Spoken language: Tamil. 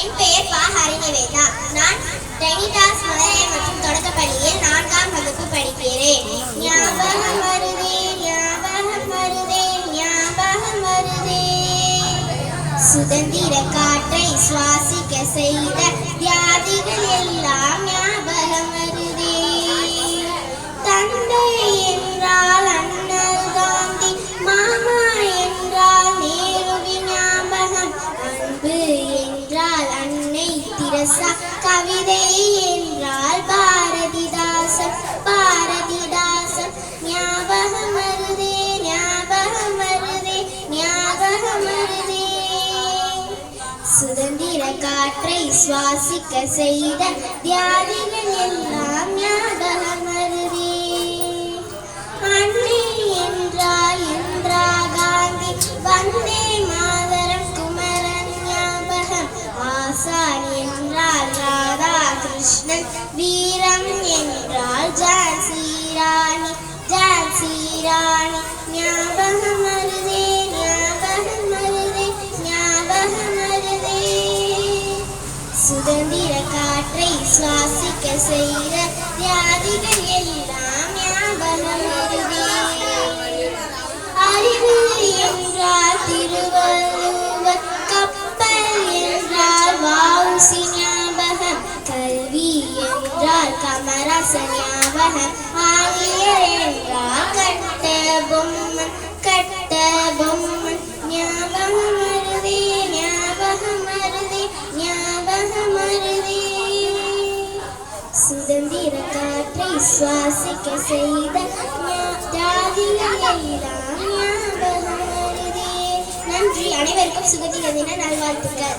என் பெயர் பா ஹரிநிவேதா. நான் ட்ரைனிடாஸ் மழலை மற்றும் தொடக்கப்பள்ளியில் 4ஆம் வகுப்பு படிக்கிறேன். ஞாபகம் வருதே ஞாபகம் வருதே ஞாபகம் வருதே, சுதந்திர காற்றை சுவாசிக்க செய்த தியாகிகள் எல்லாம் ஞாபகம் வருதே. தந்தை என்றால் அண்ணல் காந்தி, மாமா என்றால் நேருவின் ஞாபகம், அன்பு என்றால் அன்னை திரசா, கவிதை என்றால் பாரதிதாசன் பாரதிதாசன். ஞாபகம் வருதே ஞாபகம் வருதே ஞாபகம் வருதே, சுதந்திர காற்றை சுவாசிக்க செய்த தியாகிகள் எல்லாம் ஞாபகம் வருதே. அன்னை என்றால் இந்திரா காந்தி, வந்தே மாதரம் குமரன் ஞாபகம், ஆசான் என்றால் ராதா கிருஷ்ணன், வீரம் என்றால் ஜான்சி ராணி ஜான்சி ராணி. ஞாபகம் வருதே ஞாபகம் வருதே ஞாபகம் வருதே, சுதந்திர காற்றை சுவாசிக்க செய்த தியாகிகள் எல்லாம் ஞாபகம் வருதே. அறிவு என்றால் திருவள்ளுவர், கப்பல் என்றால் வஉசி ஞாபகம், கல்வி என்றால் காமராசர் ஞாபகம், ஆங்கிலேயர் என்றால் கட்டபொம்மன் கட்டபொம்மன். ஞாபகம் வருதே ஞாபகம் வருதே ஞாபகம் வருதே, சுதந்திர காற்றை சுவாசிக்க செய்த தியாகிகள் எல்லாம் ஞாபகம் வருதே. நன்றி. அனைவருக்கும் சுதந்திர தின நல்வாழ்த்துக்கள்.